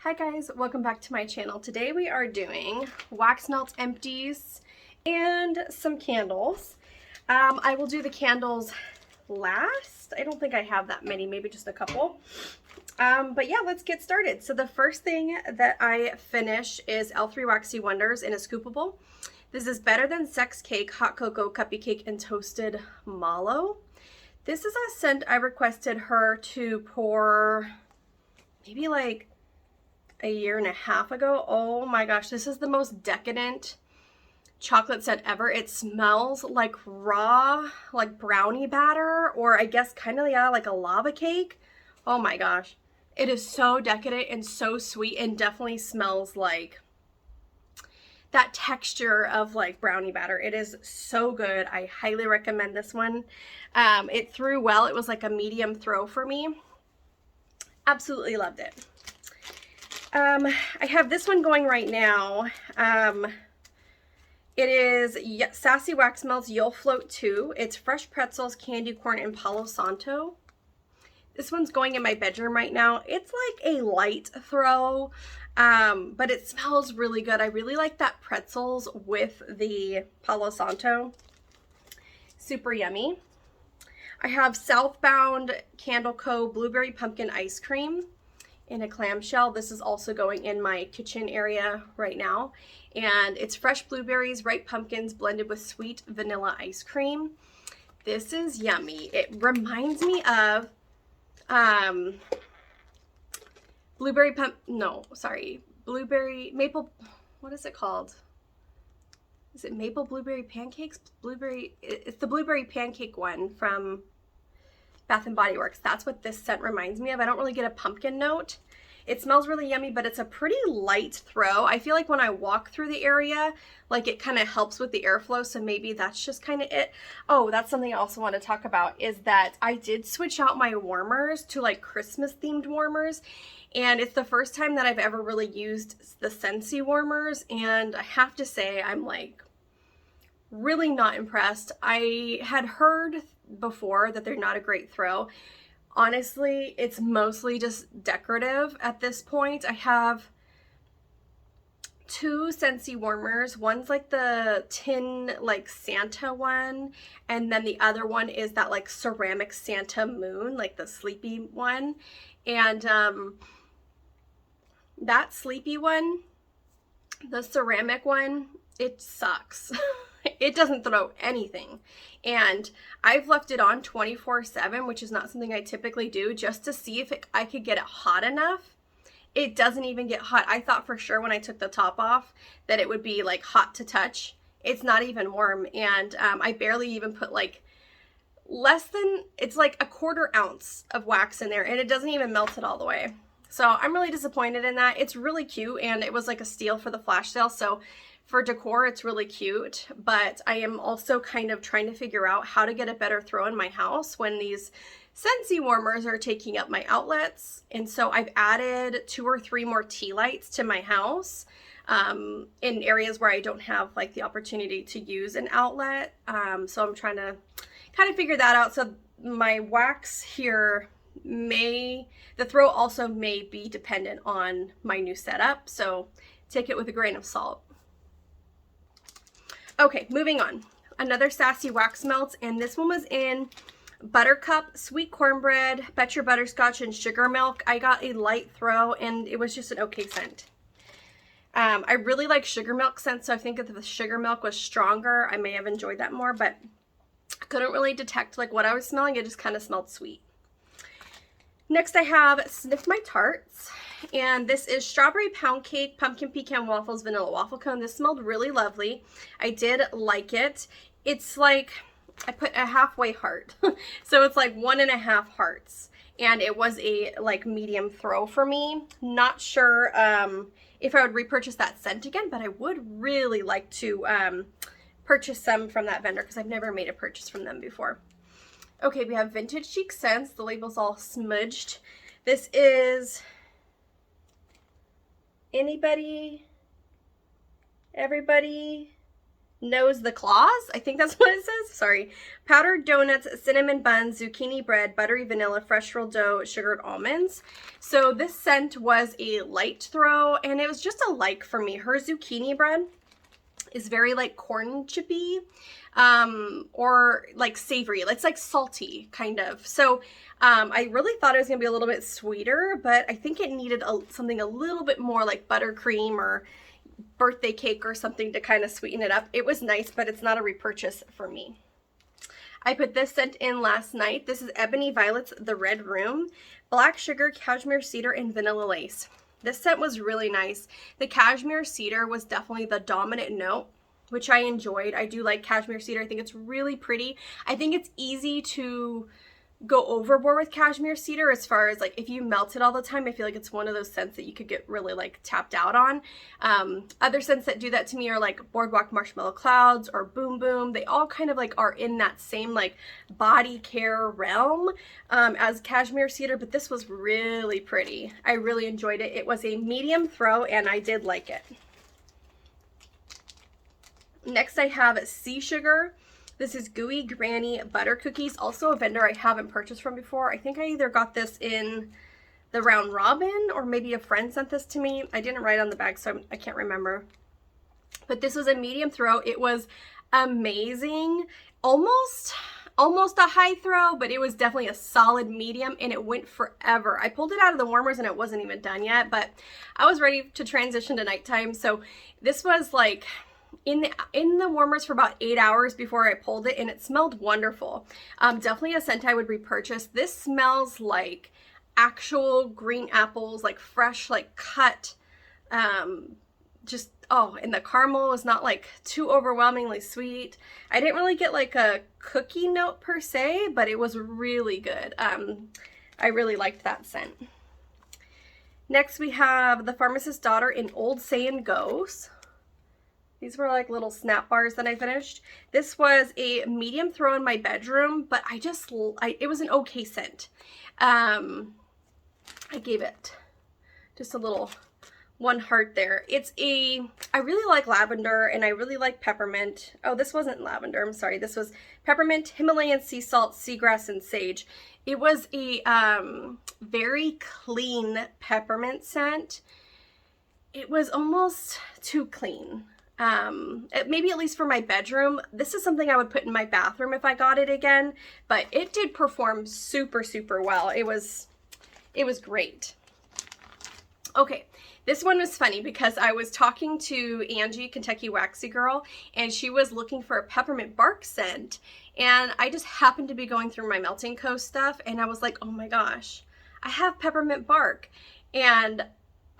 Hi guys, welcome back to my channel. Today we are doing wax melt empties and some candles. I will do the candles last. I don't think I have that many, maybe just a couple. But yeah, let's get started. So the first thing that I finish is L3 Waxy Wonders in a scoopable. This is Better Than Sex Cake, Hot Cocoa, Cuppy Cake, and Toasted Mallow. This is a scent I requested her to pour maybe like a year and a half ago. Oh my gosh, this is the most decadent chocolate scent ever. It smells like raw, like brownie batter, or I guess kind of, yeah, like a lava cake. Oh my gosh. It is so decadent and so sweet, and definitely smells like that texture of like brownie batter. It is so good. I highly recommend this one. It threw well. It was like a medium throw for me. Absolutely loved it. I have this one going right now. It is Sassy Wax Melts You'll Float 2. It's fresh pretzels, candy corn, and Palo Santo. This one's going in my bedroom right now. It's like a light throw, but it smells really good. I really like that pretzels with the Palo Santo. Super yummy. I have Southbound Candle Co. Blueberry Pumpkin Ice Cream in a clamshell. This is also going in my kitchen area right now, and it's fresh blueberries, ripe pumpkins blended with sweet vanilla ice cream. This is yummy. It reminds me of blueberry maple, what is it called? Is it maple blueberry pancakes? It's the blueberry pancake one from Bath and Body Works. That's what this scent reminds me of. I don't really get a pumpkin note. It smells really yummy, but it's a pretty light throw. I feel like when I walk through the area, like it kind of helps with the airflow, so maybe that's just kind of it. Oh, that's something I also want to talk about, is that I did switch out my warmers to like Christmas themed warmers, and it's the first time that I've ever really used the Scentsy warmers, and I have to say I'm like really not impressed. I had heard before that they're not a great throw. Honestly, it's mostly just decorative at this point. I have two Scentsy warmers. One's like the tin like Santa one, and then the other one is that like ceramic Santa moon, like the sleepy one. And that sleepy one, the ceramic one, it sucks. It doesn't throw anything, and I've left it on 24/7, which is not something I typically do, just to see if I could get it hot enough. It doesn't even get hot. I thought for sure when I took the top off that it would be like hot to touch. It's not even warm, and I barely even put like it's like a 1/4 ounce of wax in there, and it doesn't even melt it all the way. So I'm really disappointed in that. It's really cute, and it was like a steal for the flash sale, so for decor, it's really cute, but I am also kind of trying to figure out how to get a better throw in my house when these Scentsy warmers are taking up my outlets. And so I've added 2 or 3 more tea lights to my house in areas where I don't have like the opportunity to use an outlet. So I'm trying to kind of figure that out. So my wax here the throw also may be dependent on my new setup. So take it with a grain of salt. Okay, moving on. Another Sassy Wax Melts, and this one was in Buttercup, Sweet Cornbread, Bet Your Butterscotch, and Sugar Milk. I got a light throw, and it was just an okay scent. I really like Sugar Milk scent, so I think if the Sugar Milk was stronger, I may have enjoyed that more, but I couldn't really detect like what I was smelling. It just kind of smelled sweet. Next I have Sniff My Tarts, and this is Strawberry Pound Cake, Pumpkin Pecan Waffles, Vanilla Waffle Cone. This smelled really lovely. I did like it. It's like, I put a halfway heart. So it's like 1.5 hearts, and it was a like medium throw for me. Not sure if I would repurchase that scent again, but I would really like to purchase some from that vendor because I've never made a purchase from them before. Okay, we have Vintage Chic Scents. The label's all smudged. This is Anybody, Everybody, knows the claws. I think that's what it says. Sorry. Powdered donuts, cinnamon buns, zucchini bread, buttery vanilla, fresh rolled dough, sugared almonds. So this scent was a light throw, and it was just a like for me. Her zucchini bread is very like corn chippy, or like savory. It's like salty kind of. So I really thought it was gonna be a little bit sweeter, but I think it needed something a little bit more like buttercream or birthday cake or something to kind of sweeten it up. It was nice, but it's not a repurchase for me. I put this scent in last night. This is Ebony Violets, The Red Room, black sugar, cashmere cedar, and vanilla lace. This scent was really nice. The cashmere cedar was definitely the dominant note, which I enjoyed. I do like cashmere cedar. I think it's really pretty. I think it's easy to go overboard with cashmere cedar as far as like if you melt it all the time. I feel like it's one of those scents that you could get really like tapped out on. Other scents that do that to me are like Boardwalk Marshmallow Clouds or Boom Boom. They all kind of like are in that same like body care realm as cashmere cedar, but this was really pretty. I really enjoyed it. It was a medium throw and I did like it. Next I have Sea Sugar. This is Gooey Granny Butter Cookies, also a vendor I haven't purchased from before. I think I either got this in the Round Robin or maybe a friend sent this to me. I didn't write on the bag, so I can't remember. But this was a medium throw. It was amazing. Almost a high throw, but it was definitely a solid medium and it went forever. I pulled it out of the warmers and it wasn't even done yet, but I was ready to transition to nighttime. So this was like in the warmers for about 8 hours before I pulled it, and it smelled wonderful. Definitely a scent I would repurchase. This smells like actual green apples, like fresh, like cut, just, oh, and the caramel is not like too overwhelmingly sweet. I didn't really get like a cookie note per se, but it was really good. I really liked that scent. Next we have The Pharmacist's Daughter in Old Saying Goes. These were like little snap bars that I finished. This was a medium throw in my bedroom, but it was an okay scent. I gave it just a little 1 heart there. I really like lavender and I really like peppermint. Oh, this wasn't lavender, I'm sorry. This was peppermint, Himalayan sea salt, seagrass, and sage. It was a very clean peppermint scent. It was almost too clean. Maybe at least for my bedroom. This is something I would put in my bathroom if I got it again, but it did perform super, super well. It was great. Okay, this one was funny because I was talking to Angie, Kentucky Waxy Girl, and she was looking for a peppermint bark scent, and I just happened to be going through my Melting Co stuff, and I was like, oh my gosh, I have peppermint bark, and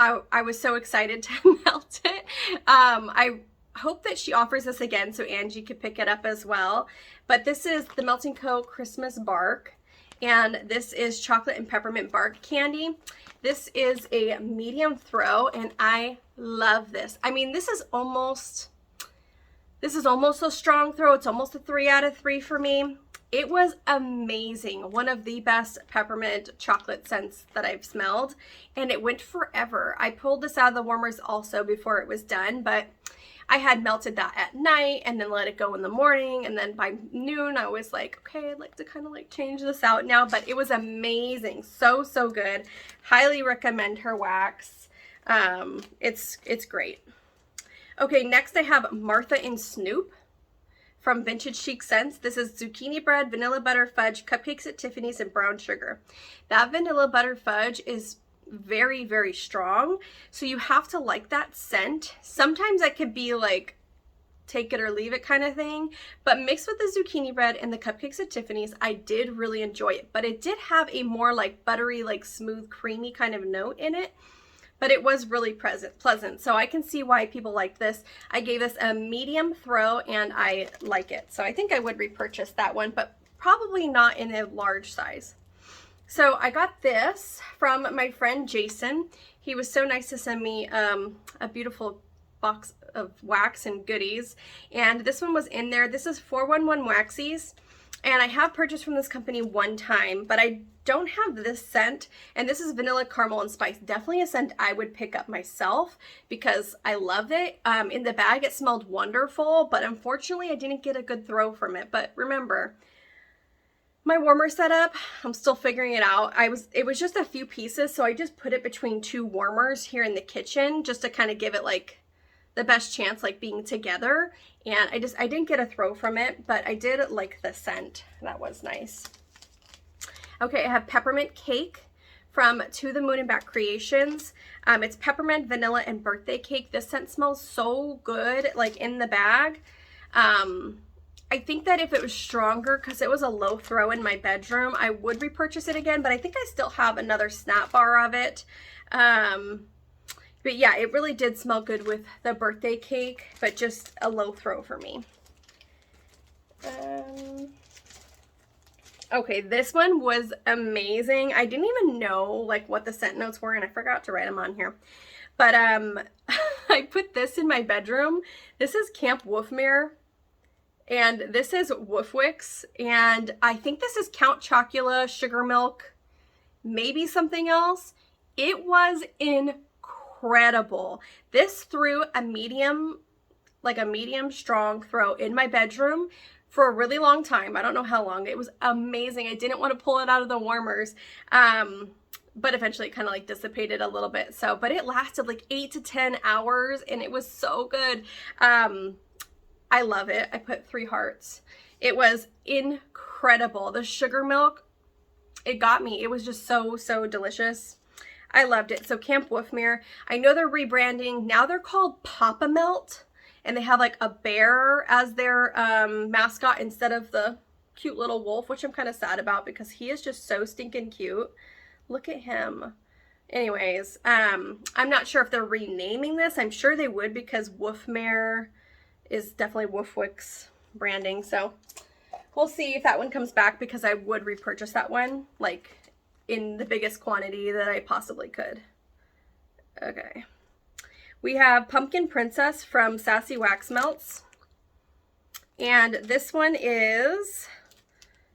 I was so excited to melt it. I hope that she offers this again so Angie could pick it up as well. But this is the Melting Co Christmas Bark, and this is chocolate and peppermint bark candy. This is a medium throw, and I love this. I mean, this is almost a strong throw. It's almost a 3 out of 3 for me. It was amazing. One of the best peppermint chocolate scents that I've smelled, and it went forever. I pulled this out of the warmers also before it was done, but I had melted that at night and then let it go in the morning, and then by noon I was like, okay, I'd like to kind of like change this out now, but it was amazing. So, so good. Highly recommend her wax. It's great. Okay, next I have Martha and Snoop from Vintage Chic Scents. This is zucchini bread, vanilla butter fudge, cupcakes at Tiffany's, and brown sugar. That vanilla butter fudge is very, very strong, so you have to like that scent. Sometimes that could be like take it or leave it kind of thing, but mixed with the zucchini bread and the cupcakes at Tiffany's, I did really enjoy it. But it did have a more like buttery, like smooth, creamy kind of note in it, but it was really pleasant. So I can see why people liked this. I gave this a medium throw and I like it. So I think I would repurchase that one, but probably not in a large size. So I got this from my friend Jason. He was so nice to send me a beautiful box of wax and goodies. And this one was in there. This is 411 Waxies. And I have purchased from this company one time, but I don't have this scent. And this is vanilla, caramel, and spice. Definitely a scent I would pick up myself because I love it. In the bag, it smelled wonderful, but unfortunately, I didn't get a good throw from it. But remember, my warmer setup, I'm still figuring it out. It was just a few pieces, so I just put it between two warmers here in the kitchen just to kind of give it like the best chance like being together. And I didn't get a throw from it, but I did like the scent. That was nice. Okay, I have peppermint cake from To the Moon and Back Creations. It's peppermint, vanilla, and birthday cake. This scent smells so good, like in the bag. I think that if it was stronger, because it was a low throw in my bedroom, I would repurchase it again, but I think I still have another snap bar of it. But yeah, it really did smell good with the birthday cake, but just a low throw for me. Okay, this one was amazing. I didn't even know like what the scent notes were, and I forgot to write them on here. But I put this in my bedroom. This is Camp Wolfmere, and this is Woofwix, and I think this is Count Chocula, Sugar Milk, maybe something else. It was incredible. This threw a medium strong throw in my bedroom for a really long time. I don't know how long. It was amazing. I didn't want to pull it out of the warmers. But eventually it kind of like dissipated a little bit. So, but it lasted like 8 to 10 hours and it was so good. I love it. I put 3 hearts. It was incredible. The sugar milk, it got me. It was just so, so delicious. I loved it. So Camp Wolfmere, I know they're rebranding. Now they're called Papa Melt, and they have like a bear as their mascot instead of the cute little wolf, which I'm kind of sad about because he is just so stinking cute. Look at him. Anyways, I'm not sure if they're renaming this. I'm sure they would because Wolfmere is definitely Woofwix branding. So we'll see if that one comes back because I would repurchase that one like in the biggest quantity that I possibly could. Okay. We have Pumpkin Princess from Sassy Wax Melts. And this one is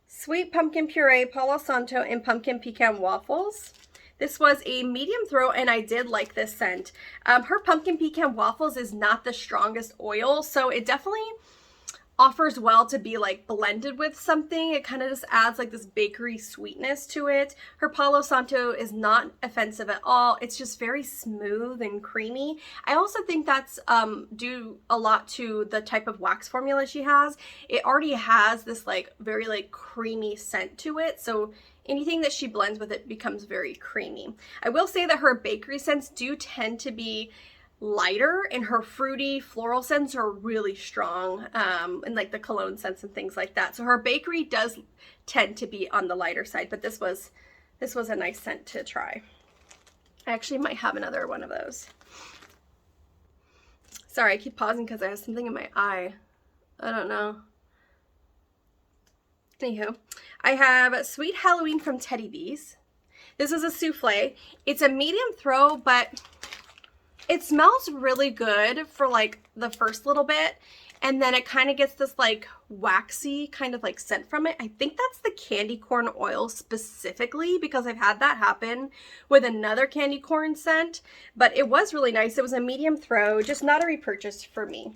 Sweet Pumpkin Puree, Palo Santo, and Pumpkin Pecan Waffles. This was a medium throw, and I did like this scent. Her Pumpkin Pecan Waffles is not the strongest oil, so it definitely offers well to be like blended with something. It kind of just adds like this bakery sweetness to it. Her Palo Santo is not offensive at all. It's just very smooth and creamy. I also think that's due a lot to the type of wax formula she has. It already has this like very like creamy scent to it, so anything that she blends with it becomes very creamy. I will say that her bakery scents do tend to be lighter, and her fruity floral scents are really strong, and like the cologne scents and things like that. So her bakery does tend to be on the lighter side, but this was a nice scent to try. I actually might have another one of those. Sorry, I keep pausing because I have something in my eye. I don't know. Anywho, I have Sweet Halloween from Teddy Bees. This is a souffle. It's a medium throw, but it smells really good for like the first little bit, and then it kind of gets this like waxy kind of like scent from it. I think that's the candy corn oil specifically because I've had that happen with another candy corn scent, but it was really nice. It was a medium throw, just not a repurchase for me.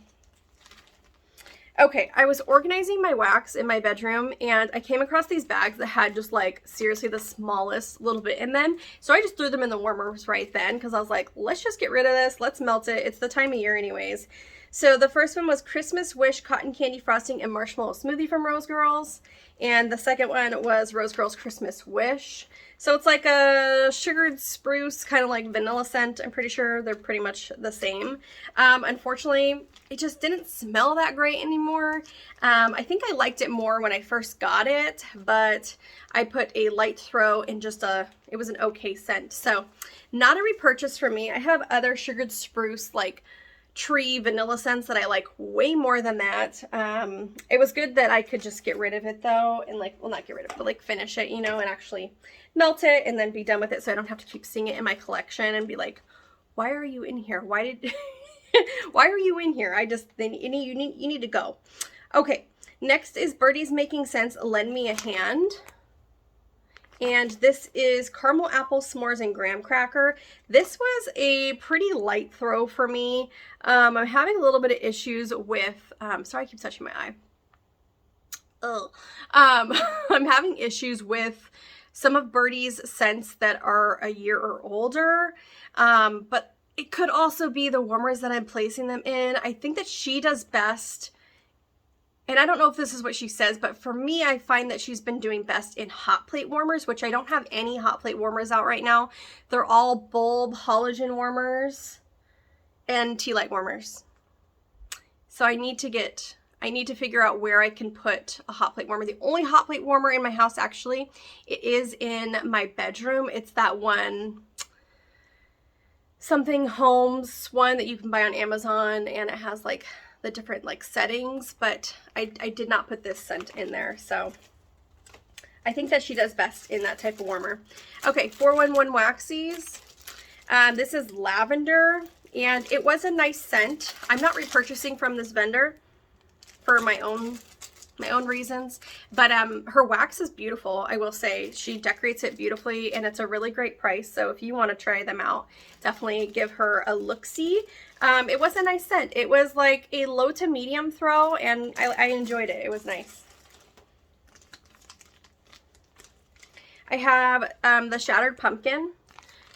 Okay, I was organizing my wax in my bedroom and I came across these bags that had just like seriously the smallest little bit in them. So I just threw them in the warmers right then because I was like, let's just get rid of this. Let's melt it. It's the time of year anyways. So the first one was Christmas Wish Cotton Candy Frosting and Marshmallow Smoothie from Rose Girls. And the second one was Rose Girls Christmas Wish. So it's like a sugared spruce, kind of like vanilla scent. I'm pretty sure they're pretty much the same. Unfortunately, it just didn't smell that great anymore. I think I liked it more when I first got it, but I put a light throw in just it was an okay scent. So not a repurchase for me. I have other sugared spruce like tree vanilla scents that I like way more than that. It was good that I could just get rid of it though, and like, well, not get rid of it, but like finish it, you know, and actually melt it and then be done with it, so I don't have to keep seeing it in my collection and be like, why are you in here? Why are you in here? You need to go. Okay, Next is Birdie's Making Sense, Lend Me a Hand. And this is Caramel Apple S'mores and Graham Cracker. This was a pretty light throw for me. I'm having a little bit of issues with, sorry I keep touching my eye. Ugh. I'm having issues with some of Birdie's scents that are a year or older, but it could also be the warmers that I'm placing them in. I think that she does best, and I don't know if this is what she says, but for me, I find that she's been doing best in hot plate warmers, which I don't have any hot plate warmers out right now. They're all bulb halogen warmers and tea light warmers. So I need to figure out where I can put a hot plate warmer. The only hot plate warmer in my house, actually, it is in my bedroom. It's that one, Something Homes one that you can buy on Amazon, and it has like the different like settings, but I did not put this scent in there. So I think that she does best in that type of warmer. Okay, 411 Waxies. This is lavender, and it was a nice scent. I'm not repurchasing from this vendor for my own reasons, but her wax is beautiful. I will say she decorates it beautifully, and it's a really great price. So if you want to try them out, definitely give her a look-see. It was a nice scent. It was like a low to medium throw, and I enjoyed it. It was nice. I have the Shattered Pumpkin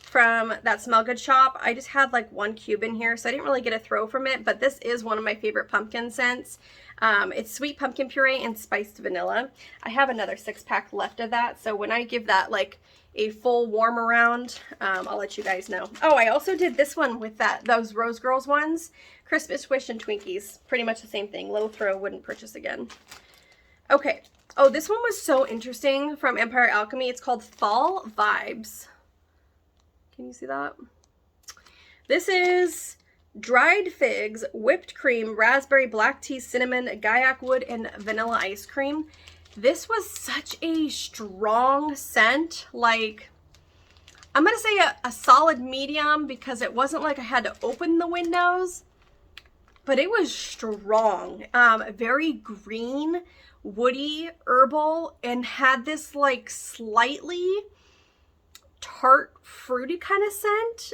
from that Smell Good shop. I just had like 1 cube in here, so I didn't really get a throw from it, but this is one of my favorite pumpkin scents. It's sweet pumpkin puree and spiced vanilla. I have another 6-pack left of that, so when I give that like a full warm around, I'll let you guys know. Oh, I also did this one with those Rose Girls ones, Christmas Wish and Twinkies. Pretty much the same thing. Low throw, wouldn't purchase again. Okay. Oh, this one was so interesting from Empire Alchemy. It's called Fall Vibes. Can you see that? This is dried figs, whipped cream, raspberry, black tea, cinnamon, guaiac wood, and vanilla ice cream. This was such a strong scent. Like, I'm going to say a solid medium, because it wasn't like I had to open the windows, but it was strong. Very green, woody, herbal, and had this like slightly tart, fruity kind of scent.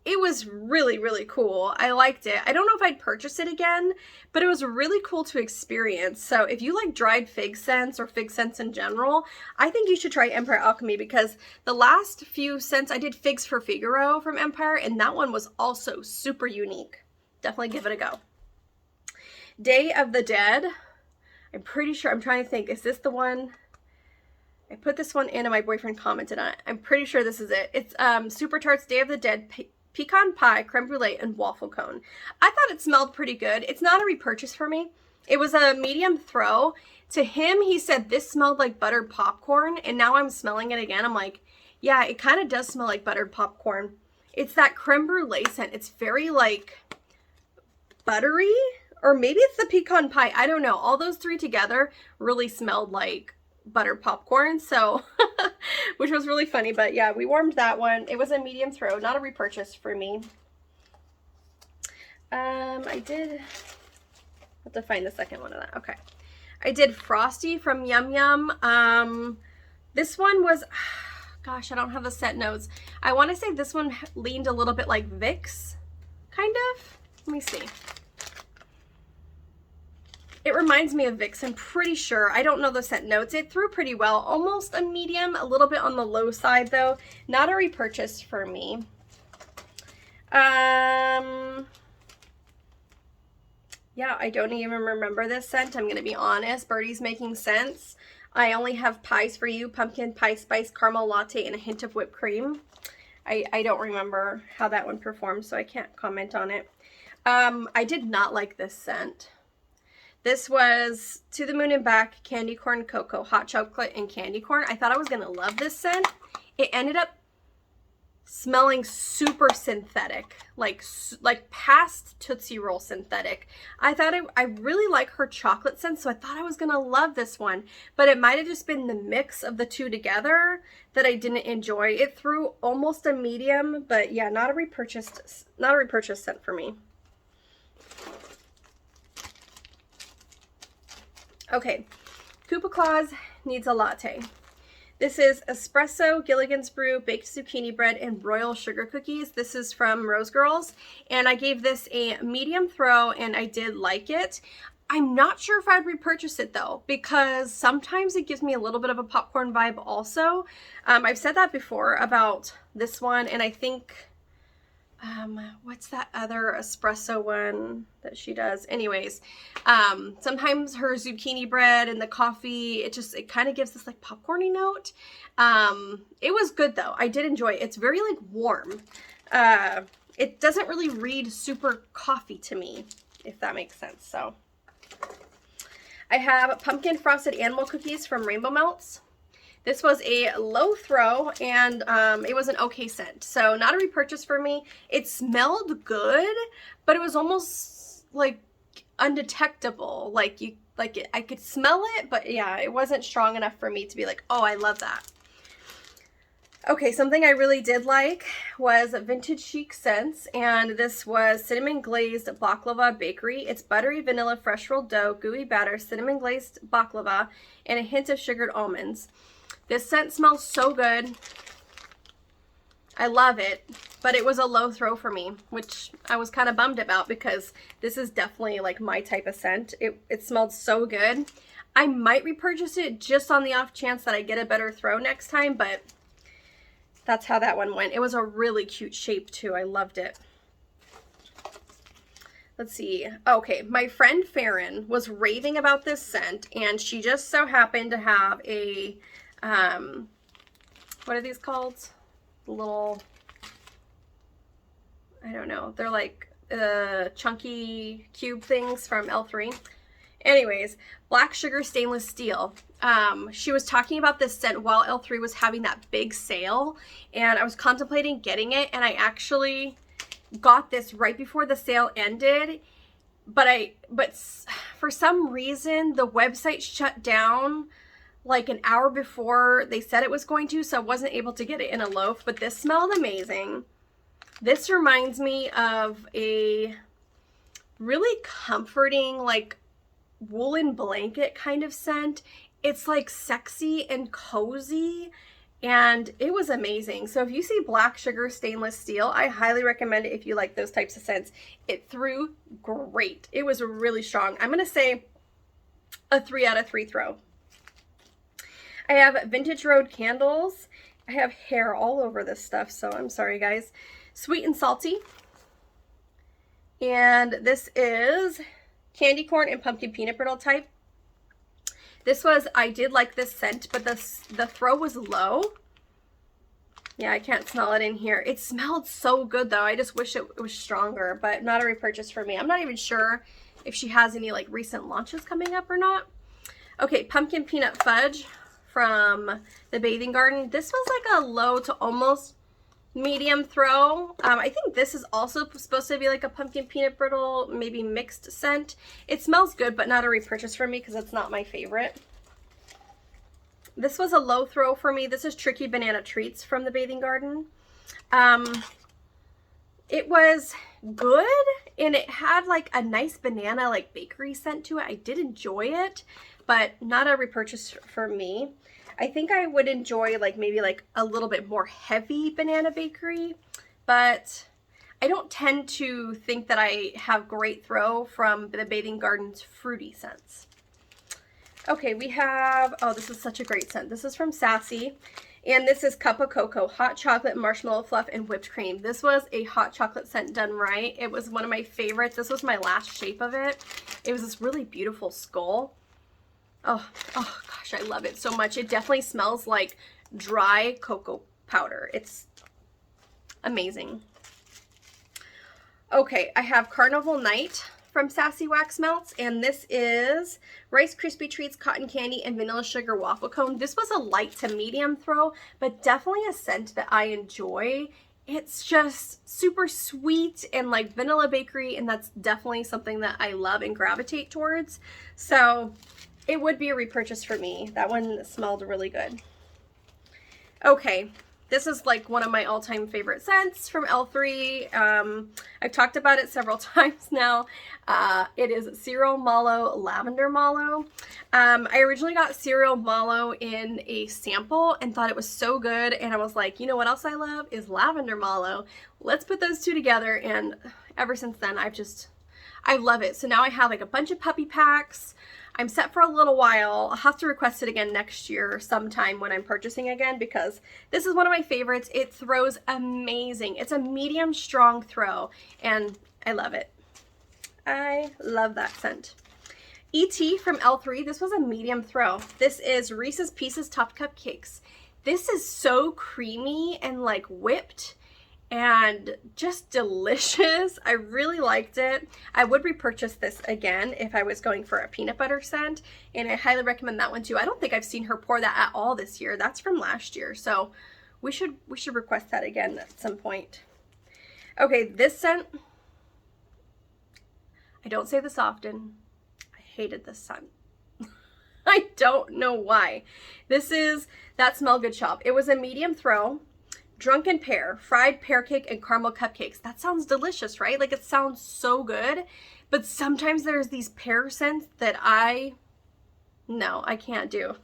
It was really, really cool. I liked it. I don't know if I'd purchase it again, but it was really cool to experience. So if you like dried fig scents or fig scents in general, I think you should try Empire Alchemy, because the last few scents I did Figs for Figaro from Empire, and that one was also super unique. Definitely give it a go. Day of the Dead. I'm pretty sure, I'm trying to think, is this the one? I put this one in and my boyfriend commented on it. I'm pretty sure this is it. It's Super Tarts Day of the Dead Pecan Pie, Creme Brulee, and Waffle Cone. I thought it smelled pretty good. It's not a repurchase for me. It was a medium throw. To him, he said this smelled like buttered popcorn, and now I'm smelling it again. I'm like, yeah, it kind of does smell like buttered popcorn. It's that creme brulee scent. It's very like buttery, or maybe it's the pecan pie. I don't know. All those three together really smelled like buttered popcorn, so which was really funny. But yeah, we warmed that one. It was a medium throw, not a repurchase for me. I did have to find the second one of that. Okay, I did Frosty from Yum Yum. This one was, gosh, I don't have the scent notes. I want to say this one leaned a little bit like Vicks, kind of. Let me see. It reminds me of Vicks, I'm pretty sure. I don't know the scent notes. It threw pretty well. Almost a medium, a little bit on the low side though. Not a repurchase for me. Yeah, I don't even remember this scent. I'm going to be honest. Birdie's Making Sense. I only have Pies for You, pumpkin pie spice, caramel latte, and a hint of whipped cream. I don't remember how that one performed, so I can't comment on it. I did not like this scent. This was To the Moon and Back, Candy Corn Cocoa, Hot Chocolate, and Candy Corn. I thought I was going to love this scent. It ended up smelling super synthetic, like past Tootsie Roll synthetic. I really like her chocolate scent, so I thought I was going to love this one. But it might have just been the mix of the two together that I didn't enjoy. It threw almost a medium, but yeah, not a repurchase scent for me. Okay, Koopa Claus needs a latte. This is espresso, Gilligan's brew, baked zucchini bread, and royal sugar cookies. This is from Rose Girls, and I gave this a medium throw, and I did like it. I'm not sure if I'd repurchase it though, because sometimes it gives me a little bit of a popcorn vibe also. I've said that before about this one, and I think, what's that other espresso one that she does? Anyways, sometimes her zucchini bread and the coffee, it kind of gives this like popcorny note. It was good though. I did enjoy it. It's very like warm. It doesn't really read super coffee to me, if that makes sense. So I have pumpkin frosted animal cookies from Rainbow Melts. This was a low throw, and it was an okay scent. So not a repurchase for me. It smelled good, but it was almost like undetectable. I could smell it, but yeah, it wasn't strong enough for me to be like, oh, I love that. Okay, something I really did like was Vintage Chic Scents, and this was cinnamon glazed baklava bakery. It's buttery vanilla fresh rolled dough, gooey batter, cinnamon glazed baklava, and a hint of sugared almonds. This scent smells so good. I love it, but it was a low throw for me, which I was kind of bummed about because this is definitely like my type of scent. It smelled so good. I might repurchase it just on the off chance that I get a better throw next time, but that's how that one went. It was a really cute shape too. I loved it. Let's see. Okay, my friend Farron was raving about this scent, and she just so happened to have a what are these called? Little, I don't know. They're like chunky cube things from L3. Anyways, black sugar stainless steel. She was talking about this scent while L3 was having that big sale, and I was contemplating getting it, and I actually got this right before the sale ended, but for some reason the website shut down like an hour before they said it was going to, so I wasn't able to get it in a loaf, but this smelled amazing. This reminds me of a really comforting, like woolen blanket kind of scent. It's like sexy and cozy, and it was amazing. So if you see black sugar stainless steel, I highly recommend it if you like those types of scents. It threw great. It was really strong. I'm gonna say a 3 out of 3 throw. I have Vintage Road candles. I have hair all over this stuff, so I'm sorry guys. Sweet and salty. And this is candy corn and pumpkin peanut brittle type. I did like this scent, but the throw was low. Yeah, I can't smell it in here. It smelled so good though. I just wish it was stronger, but not a repurchase for me. I'm not even sure if she has any like recent launches coming up or not. Okay, pumpkin peanut fudge from the Bathing Garden. This was like a low to almost medium throw. I think this is also supposed to be like a pumpkin peanut brittle, maybe mixed scent. It smells good, but not a repurchase for me because it's not my favorite. This was a low throw for me. This is Tricky Banana Treats from the Bathing Garden. It was good, and it had like a nice banana like bakery scent to it. I did enjoy it, but not a repurchase for me. I think I would enjoy like maybe like a little bit more heavy banana bakery, but I don't tend to think that I have great throw from the Bathing Garden's fruity scents. Okay, we have, oh, this is such a great scent. This is from Sassy, and this is Cup of Cocoa, hot chocolate, marshmallow fluff, and whipped cream. This was a hot chocolate scent done right. It was one of my favorites. This was my last shape of it. It was this really beautiful skull. Oh gosh, I love it so much. It definitely smells like dry cocoa powder. It's amazing. Okay, I have Carnival Night from Sassy Wax Melts, and this is Rice Krispie Treats, Cotton Candy, and Vanilla Sugar Waffle Cone. This was a light to medium throw, but definitely a scent that I enjoy. It's just super sweet and like vanilla bakery, and that's definitely something that I love and gravitate towards. So it would be a repurchase for me. That one smelled really good. Okay, This is like one of my all-time favorite scents from L3. I've talked about it several times now. It is Cereal Mallow Lavender Mallow. I originally got Cereal Mallow in a sample and thought it was so good, and I was like, you know what else I love is Lavender Mallow. Let's put those two together, and ever since then I love it. So now I have like a bunch of puppy packs. I'm set for a little while. I'll have to request it again next year sometime when I'm purchasing again, because this is one of my favorites. It throws amazing. It's a medium strong throw, and I love it. I love that scent. E.T. from L3. This was a medium throw. This is Reese's Pieces Topped Cupcakes. This is so creamy and like whipped and just delicious. I really liked it. I would repurchase this again if I was going for a peanut butter scent, and I highly recommend that one too. I don't think I've seen her pour that at all this year. That's from last year, so we should request that again at some point. Okay, this scent, I don't say this often. I hated this scent. I don't know why. This is That Smell Good shop. It was a medium throw. Drunken Pear, fried pear cake, and caramel cupcakes. That sounds delicious, right? Like, it sounds so good. But sometimes there's these pear scents that I can't do.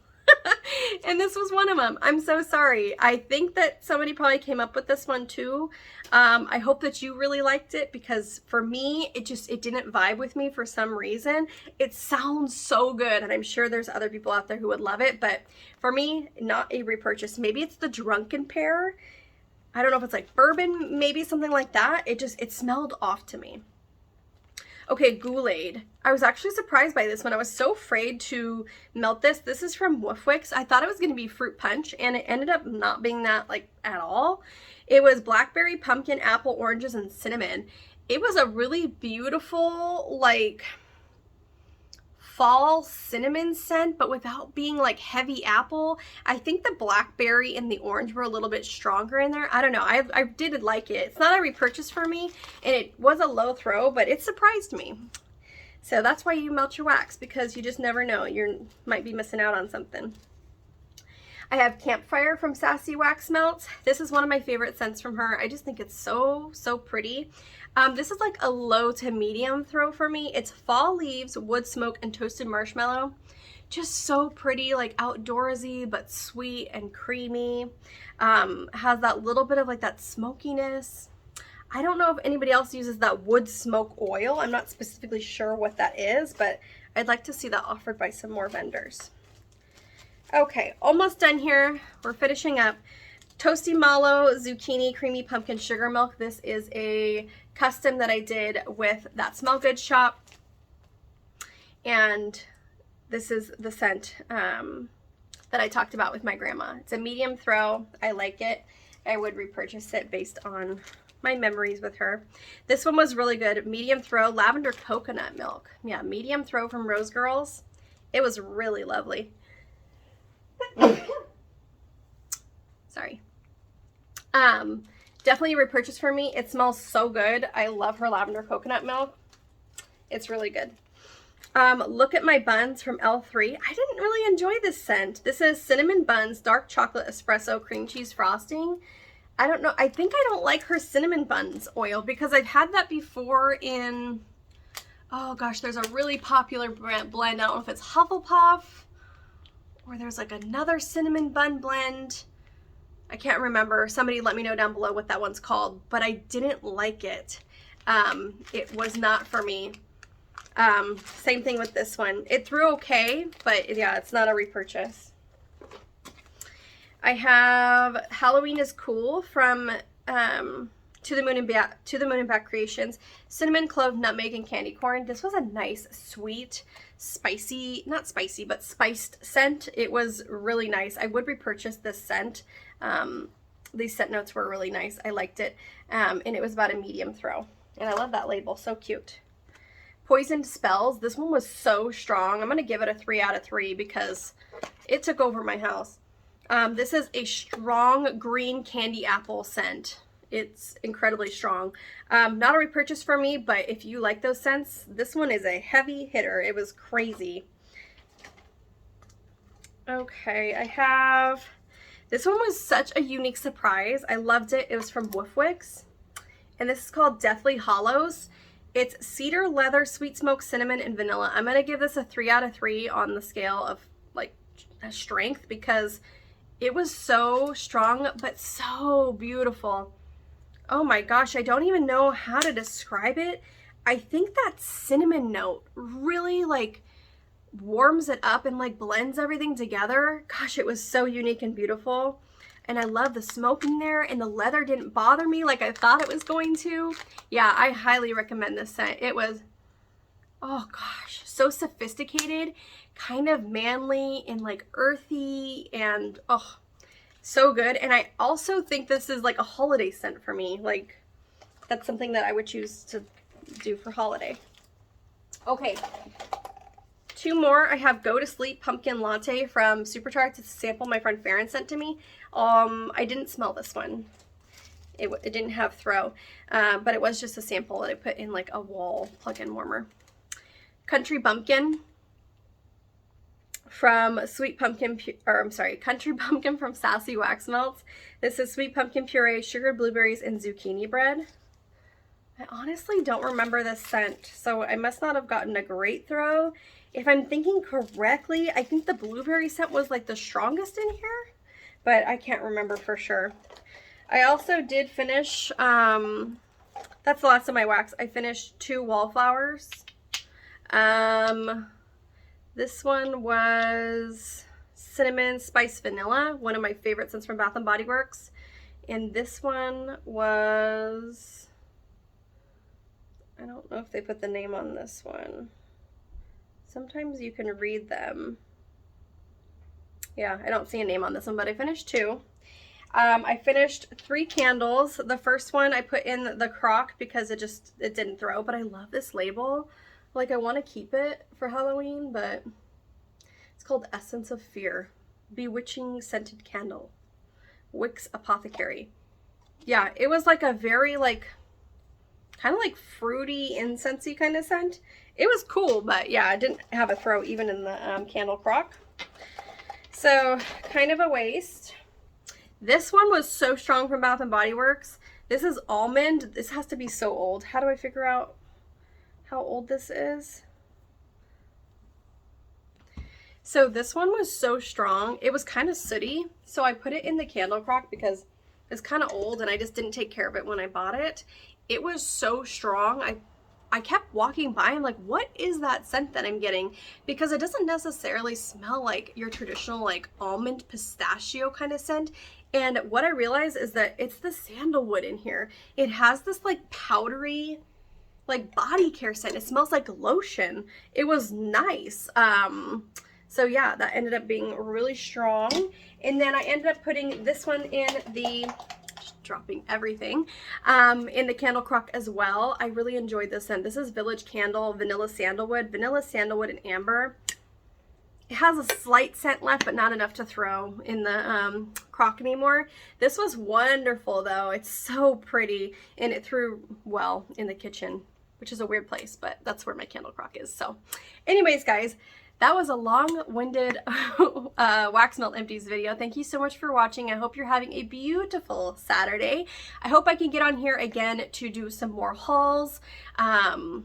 And this was one of them. I'm so sorry. I think that somebody probably came up with this one too. I hope that you really liked it, because for me, it didn't vibe with me for some reason. It sounds so good, and I'm sure there's other people out there who would love it, but for me, not a repurchase. Maybe it's the Drunken Pear. I don't know if it's like bourbon, maybe something like that. It smelled off to me. Okay, Goulet. I was actually surprised by this one. I was so afraid to melt this. This is from Woofwix. I thought it was going to be fruit punch, and it ended up not being that like at all. It was blackberry, pumpkin, apple, oranges, and cinnamon. It was a really beautiful like fall cinnamon scent, but without being like heavy apple. I think the blackberry and the orange were a little bit stronger in there. I don't know. I did like it. It's not a repurchase for me, and it was a low throw, but it surprised me. So that's why you melt your wax, because you just never know. You might be missing out on something. I have Campfire from Sassy Wax Melts. This is one of my favorite scents from her. I just think it's so pretty. This is like a low to medium throw for me. It's fall leaves, wood smoke, and toasted marshmallow. Just so pretty, like outdoorsy, but sweet and creamy. Has that little bit of like that smokiness. I don't know if anybody else uses that wood smoke oil. I'm not specifically sure what that is, but I'd like to see that offered by some more vendors. Okay, almost done here. We're finishing up. Toasty Mallow Zucchini Creamy Pumpkin Sugar Milk. This is a custom that I did with That Smell Good shop. And this is the scent that I talked about with my grandma. It's a medium throw. I like it. I would repurchase it based on my memories with her. This one was really good. Medium throw, lavender coconut milk. Yeah, medium throw from Rose Girls. It was really lovely. Sorry. Definitely a repurchase for me. It smells so good. I love her lavender coconut milk. It's really good. Look at My Buns from L3. I didn't really enjoy this scent. This is Cinnamon Buns, Dark Chocolate Espresso Cream Cheese Frosting. I don't know. I think I don't like her Cinnamon Buns oil, because I've had that before in, oh gosh, there's a really popular blend. I don't know if it's Hufflepuff, or there's like another cinnamon bun blend. I can't remember. Somebody let me know down below what that one's called, but I didn't like it. It was not for me. Same thing with this one. It threw okay, but yeah, it's not a repurchase. I have Halloween is Cool from To the Moon and Back Creations. Cinnamon, clove, nutmeg, and candy corn. This was a nice, sweet, spicy, not spicy, but spiced scent. It was really nice. I would repurchase this scent. These scent notes were really nice. I liked it. And it was about a medium throw. And I love that label. So cute. Poisoned Spells. This one was so strong. I'm going to give it a 3 out of 3 because it took over my house. This is a strong green candy apple scent. It's incredibly strong. Not a repurchase for me, but if you like those scents, this one is a heavy hitter. It was crazy. Okay, I have This one was such a unique surprise. I loved it. It was from Woofwix, and this is called Deathly Hollows. It's cedar, leather, sweet smoke, cinnamon, and vanilla. I'm gonna give this a 3 out of 3 on the scale of like strength because it was so strong but so beautiful. Oh my gosh, I don't even know how to describe it. I think that cinnamon note really like warms it up and like blends everything together. Gosh, it was so unique and beautiful. And I love the smoke in there, and the leather didn't bother me like I thought it was going to. Yeah, I highly recommend this scent. It was, oh gosh, so sophisticated, kind of manly and like earthy, and oh, so good. And I also think this is like a holiday scent for me. Like, that's something that I would choose to do for holiday. Okay. 2 more. I have Go to Sleep Pumpkin Latte from Supercharged. It's a sample my friend Farron sent to me. I didn't smell this one. It didn't have throw, but it was just a sample that I put in like a wall plug-in warmer. Country Bumpkin from Country Bumpkin from Sassy Wax Melts. This is sweet pumpkin puree, sugared blueberries, and zucchini bread. I honestly don't remember this scent, so I must not have gotten a great throw. If I'm thinking correctly, I think the blueberry scent was like the strongest in here, but I can't remember for sure. I also did finish, that's the last of my wax. I finished 2 wallflowers. This one was Cinnamon Spice Vanilla, one of my favorite scents from Bath & Body Works. And this one was, I don't know if they put the name on this one. Sometimes you can read them. Yeah, I don't see a name on this one, but I finished 2. I finished 3 candles. The first one I put in the crock because it didn't throw, but I love this label. Like, I want to keep it for Halloween, but it's called Essence of Fear. Bewitching Scented Candle. Wix Apothecary. Yeah, it was like a very like, kind of like fruity, incensey kind of scent. It was cool, but yeah, I didn't have a throw even in the candle crock. So, kind of a waste. This one was so strong from Bath & Body Works. This is almond. This has to be so old. How do I figure out how old this is? So this one was so strong. It was kind of sooty. So I put it in the candle crock because it's kind of old and I just didn't take care of it when I bought it. It was so strong. I kept walking by and like, what is that scent that I'm getting? Because it doesn't necessarily smell like your traditional like almond pistachio kind of scent. And what I realized is that it's the sandalwood in here. It has this like powdery, like body care scent. It smells like lotion. It was nice. So yeah, that ended up being really strong. And then I ended up putting this one in the, dropping everything, in the candle crock as well. I really enjoyed this scent. This is Village Candle Vanilla Sandalwood and Amber. It has a slight scent left, but not enough to throw in the crock anymore. This was wonderful though. It's so pretty, and it threw well in the kitchen, which is a weird place, but that's where my candle crock is. So anyways, guys, that was a long-winded Wax Melt Empties video. Thank you so much for watching. I hope you're having a beautiful Saturday. I hope I can get on here again to do some more hauls. I'll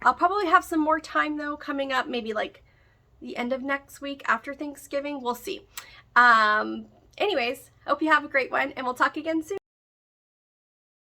probably have some more time though coming up, maybe like the end of next week after Thanksgiving. We'll see. Anyways, hope you have a great one, and we'll talk again soon.